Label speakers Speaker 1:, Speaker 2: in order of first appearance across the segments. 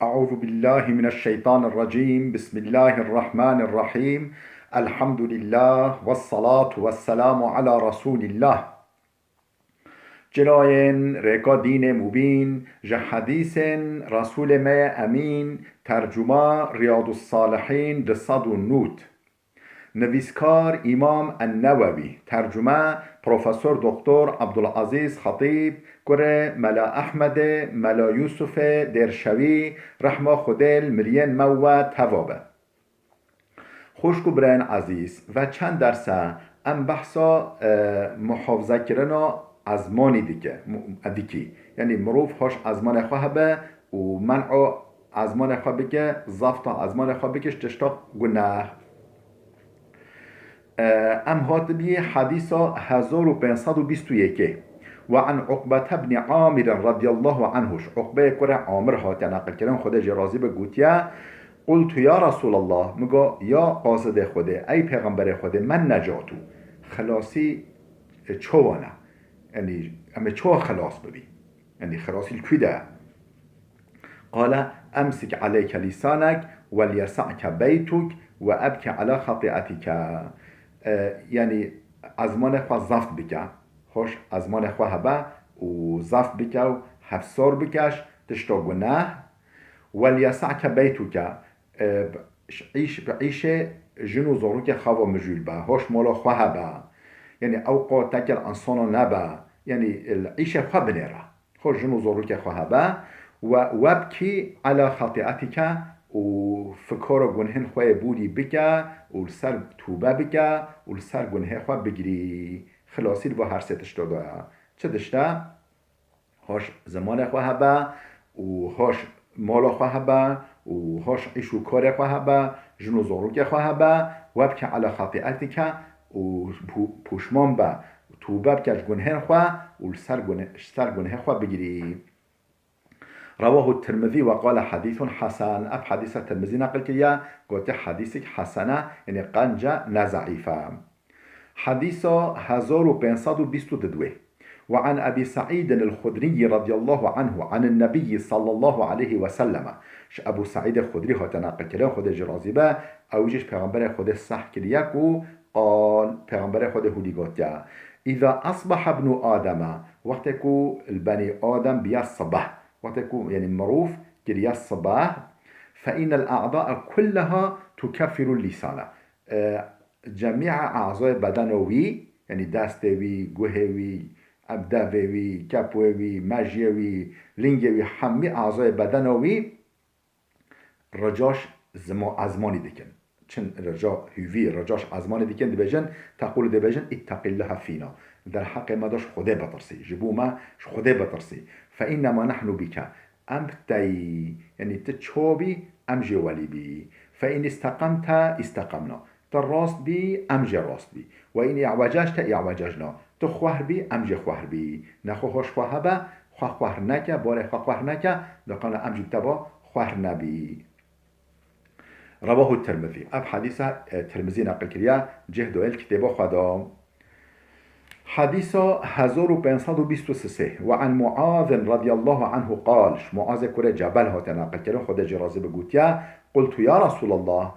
Speaker 1: أعوذ بالله من الشيطان الرجيم بسم الله الرحمن الرحيم الحمد لله والصلاة والسلام على رسول الله جناين ريكا دين مبين حديث رسول ما أمين ترجمة رياض الصالحين دصد النوت نویسکار امام النووی ترجمه پروفسور دکتر عبدالعزیز خطیب کره ملا احمد ملا یوسف درشوی رحمه خودل مرین مو توابه خوشکو برین عزیز و چند درسه ام بحثا محافظه کرنا ازمانی دیکی یعنی مروف هاش ازمان خواه به و منع ازمان خواه بکه زفتا ازمان خواه بکش تشتا گناه ام هاتبی حدیثا 1521 وعن عقبة بن عامر رضي الله عنه عقبة كره عامر هات نقل كلام خدا جرازي بگوتيا قلت يا رسول الله مگا يا قاصد خدا اي پیغمبر خدا من نجاتو خلاصي چوانا يعني اما چوا خلاص ببي يعني خلاصي الكده قال امسك عليك لسانك وليسعك بيتك وابكي على خطيئتك یعنی ازمان خواه زفت بکه خوش ازمان خواه هبه و زفت بکه و حفصار بکش تشتا گناه ولیسعک بیتو که عیش جنو زارو که خواه مجول به هاش مالا خواه هبه یعنی اوقات تکر انسانا نبه یعنی عیش خواه بنیره خوش جنو زارو که خواه هبه و وبکی علا خطیعتی که و فکر گنهن خواه بودی بکه و سر توبه بکه و سر گنه خواه بگیری خلاصی با هر ستش داده چه دشته هاش زمان خواه با و هاش مال خواه با و هاش عیش و کار خواه با جنو زارو که خواه با و بکه علا خطیعتی که و پوشمان با توبه بکش گنهن خواه و سر گنه خواه بگیری رواه الترمذي وقال حديث حسن أب حديث الترمذي نقل كيا قلت حديثك حسنة يعني قنجة نزعيفة حديث 1522 وعن أبي سعيد الخدري رضي الله عنه عن النبي صلى الله عليه وسلم أبو سعيد الخدري هو تنقل كلام خود جرازيبه أو جيش پیغمبر خود صح كلياكو قال پیغمبر خود هودي قلت إذا أصبح ابن آدم وقتكو البني آدم بيا الصبح وتكون يعني معروف كريا الصباح فإن الأعضاء كلها تكفر اللسان جميع أعضاء بدنوي يعني دستوي جوهوي أبدوي كابوي ماجيوي لينجوي همي أعضاء بدنوي رجاش ازماني ديكن چن رجا هوی رجاش ازماني ديكن دبجن تقول دبجن اتق الله فينا در حق ما داش خدا بترسي جبو ما خدا بترسي فإنما نحن بك أمتي يعني تتشوبي أمجي ولي بي فإن استقمت استقمنا تراست بي أمجي راست بي وإن اعوججت اعوججنا تخوهر بي أمجي خوهر بي نخو هوش خواه با خواه نكا باري خواه نكا دقنا أمجي بتبا خوهر نبي رواه الترمذي أب حديث الترمذي نقل كريا جهدو الكتاب خدا حديث 1523 وعن معاذ رضي الله عنه قال معاذ كره جبل هات نقل كره خود جرازي بگوتيا قلت يا رسول الله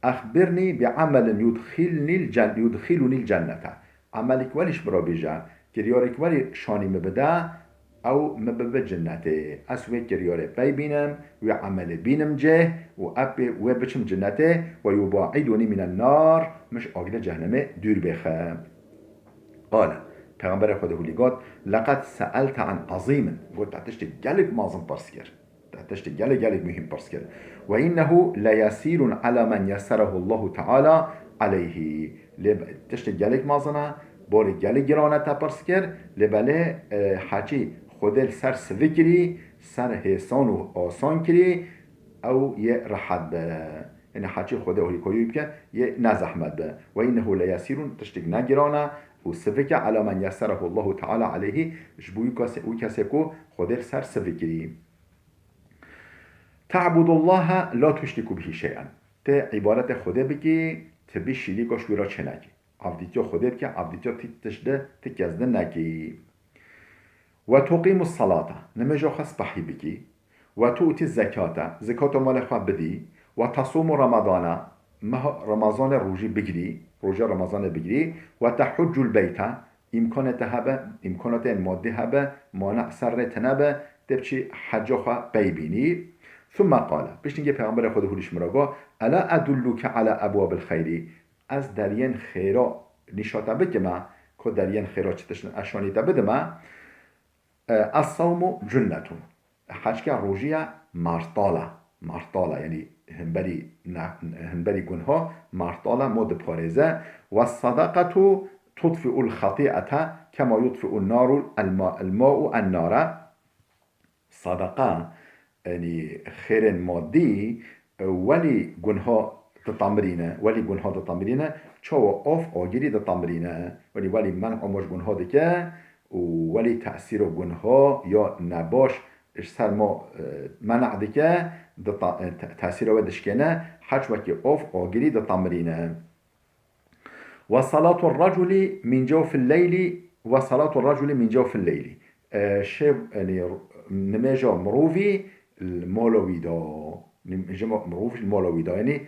Speaker 1: أخبرني بعمل يدخلني الجنة عملك وليش برا بيجا كريارك ولي شاني مبدا أو مبدا جنته أسوي كرياري بي بينم وعمل بينم جه وأبي وبشم جنته ويباعدني من النار مش أقل جهنم دور بخم قال پیغمبر خود هولیگات لقد سألت عن عظيم قلت تحتشت جلق مازم برسكر تحتشت جلق مهم برسكر وإنه ليسير على من يسره الله تعالى عليه تحتشت جلق مازنا بول جلق جرانة برسكر لبله حاجي خودل سر سفكري سر حسان و آسان كري أو يرحد يعني حاجي خود هولیگویی بکن یه نزحمت به و اینه لیسیر تشتگ نگرانه و سفکه على من یسره الله تعالى عليه جبوی کسی که خودل سر سفکری تعبد الله لا تشرك به شيئا ته عبارت خوده بگی تبی شریکش ویرا چه نگی عبدیتیا خوده بگی عبدیتیا تشده تکزده نگی و تقیم الصلاة نمجا خص بحی بگی و تؤتی الزکات زکات مال خواه بدی و تصوم رمضان رمضان روژی بگیری روژه رمضان بگیری و تحج البیت امکانات هبه امکانات مادی هبه مانع سر تنبه دبچی حج خواه بیبینی ثم قال بشنگه پیغمبر خود هولیش مراگا الا ادلوک على ابواب الخیری از درین خیرا نشاطه بکما که درین خیرا چتشن اشانیته بدما الصوم جنتون حج که روژیه مرتاله یعنی هنبری گنها مرتاله مود پارزه و الصدقه تطفئ الخطيئة كما يطفئ النار الماء النار صدقه يعني خير مادي ولي جنها تطمرينه شو اوف آگیری تطمرينه ولی منع امش جنها دکه ولی تأثیر گنها یا نباش سر ما منع دکه تأثیر و دشکنه حج وکی اوف آگیری تطمرينه وصلاة الرجل من جوف الليل شب يعني نماجا مروفي المولويدا يعني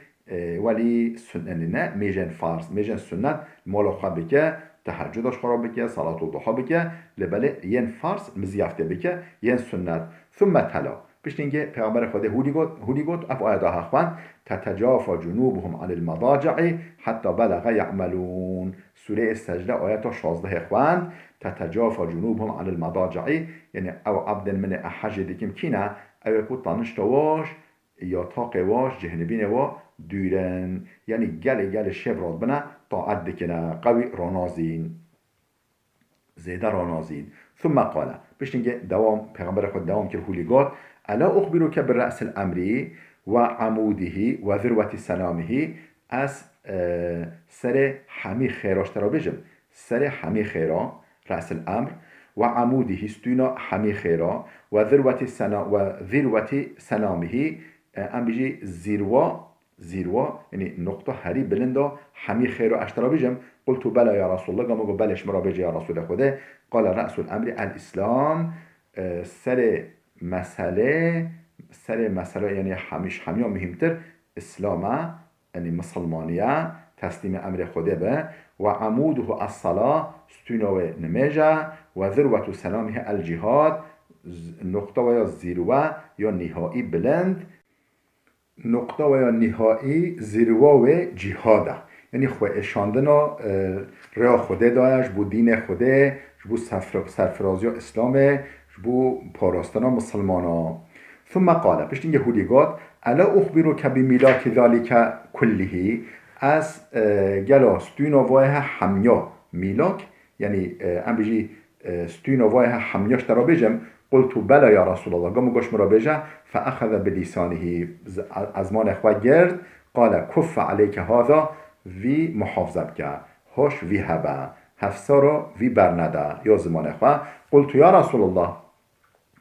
Speaker 1: ولی سنة میجن فارس میجن سنت مولو خواه بکه تهجدش خراب بکه صلاة الضحى بکه لبله ين فارس مزیافته بکه ين سنت ثم تلا بشتینگه پیغمبر خدا هودی گفت اف آیت ها خوان تتجافى جنوبهم عن المضاجع حتى بلغ يعملون سوره السجده آیت 16 خوان تتجافى جنوبهم عن المضاجع یعنی او عبد من احج دیکم کینا او کو تانشتواش یا تاقواش جهنبین و دویرن یعنی گل شبراد بنا طاعت دکنه قوی رانازین زیده رانازین ثم قال بشتینگه پیغمبر خود دوام که هولیگات الا اخبرك بالرأس الامر وعموده وذروة سنامه از سر حمی خیراش ترا بجم سر حمی خیرا رأس الامر وعموده ستونا حمی خیرا وذروة سنامه ام بيجي زیروا یعنی نقطه هری بلندا حمی خیر و اشترا بجم قلت بلا یا رسول الله قام بلش مرا بجي یا رسول خدا قال رأس الامر الاسلام سر مسئله یعنی حمی مهمتر اسلام یعنی مسلمانیه تسلیم امر خدا به و عموده الصلاة ستونو نماجه و ذروة سلامه الجهاد نقطه و یا زیروه یا نهایی بلند نقطه و یا نهایی زیروه و جهاده یعنی خواه اشاندن ریا خوده دایش بو دین خوده بو سرفرازی و اسلام بو پاراستن مسلمان ثم قال پشت اینگه هودیگات الا اخبرو که بمیلاک ذالک کلیه از گلا ستوینا وای همیا میلاک یعنی ام بجی ستوینا وای همیاش ترا بجم قلت بلا یا رسول الله قام قش مرا بجه فأخذ بلسانه ازمان اخوة گرد قال كف عليك هذا وی محافظه بکه هاش وی هبه هفسارا وی برنده یا زمان اخوة قلت یا رسول الله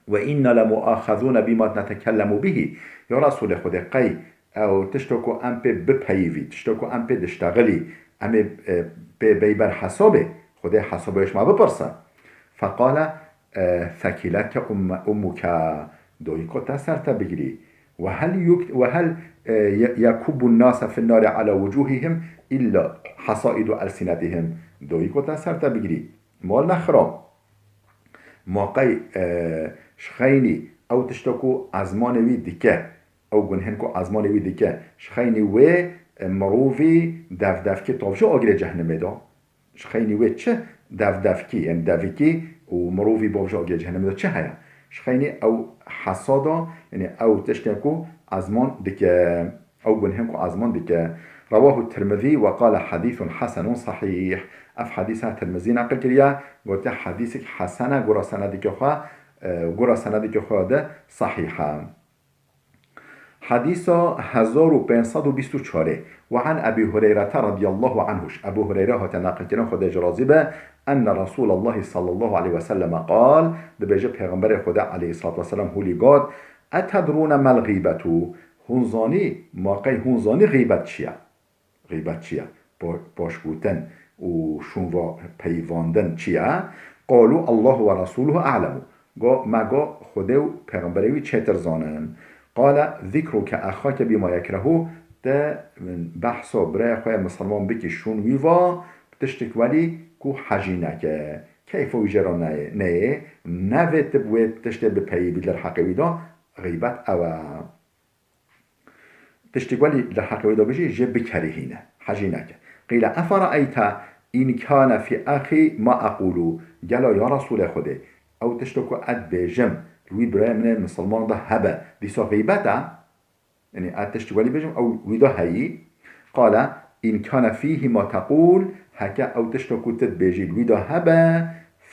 Speaker 1: و اینا لمؤاخذون بما نتكلم به یا رسول خود قی او تشتکو ام پی بپیوی تشتکو ام پی دشتغلی ام بیبر حسابه خود حسابهش ما بپرسه فقال ثکلت امک دویکو تسرت بگیری و هل یکب الناس في النار على وجوههم الا حصائد السنتهم دویکو تسرت بگیری مال نخرام موقعی شخینی او تشتکو ازمانوی دیکه او گنهنکو ازمانوی دیکه شخینی و مروفی دفدفکی طافشو آگیر جهنمه دا شخینی و چه دفدفکی یعنی دفکی و مروفی بافشو آگیر جهنمه دا چه هیا شخینی او حسادا یعنی او تشتکو ازمان دیکه او گنهنکو ازمان دیکه رواه الترمذي وقال حديث حسن صحيح اف حديثها الترمذي نقل كريا قلت حديثك حسنه قرا سندك خواده صحيحه حديث 1524 وعن ابي هريره رضي الله عنه ابو هريره تنقل كنا خدا جرازبه ان رسول الله صلى الله عليه وسلم قال بجب پیغمبر خدا عليه الصلاه والسلام هولي قال اتدرون ما الغيبه هونزاني موقع هونزاني غیبت چیه باش بودن و شونوا پیواندن چیه قالوا الله و رسوله اعلم مگا خدا و پیغمبروی چطر زانن قال ذکرو که اخاک بیما یکرهو ده بحثا برای خواه مسلمان بکی شون ویوا تشتک ولی کو حجی نکه كيف يجرى نيه نافت بويت تشتي ببي بدل حقوي دا غيبت أو تشتغلي لحقوي دا بيجي جب بكرهينه حجينك قيل أفرأيت إن كان في أخي ما أقول قال يا رسول خده أو تشتكو أد بجم لوي براي من المسلمان ده هبا دي سو غيبته يعني أد تشتغلي بجم أو ويدا هي قال إن كان فيه ما تقول هكا أو تشتكو تد بيجي لوي دا هبا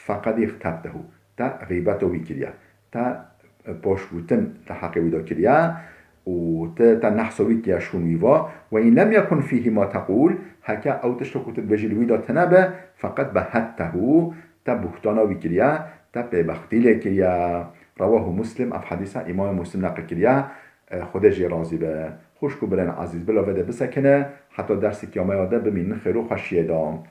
Speaker 1: فقد اختبته تا غيبته ويكريا تا بوشوتن لحقي ويدا كريا وتا نحسوي كيا شونيوا وإن لم يكن فيه ما تقول هكا أو تشتكو تد ويدا تنبه فقد بهته تا بهتانا ويكريا تا ببختي لكريا رواه مسلم أف حديثة إمام مسلم نقل كريا خود جي رازي به خوشكو برن عزيز بلا وده بسكنه حتى درس كيامه ياده بمين خيرو خشيه دام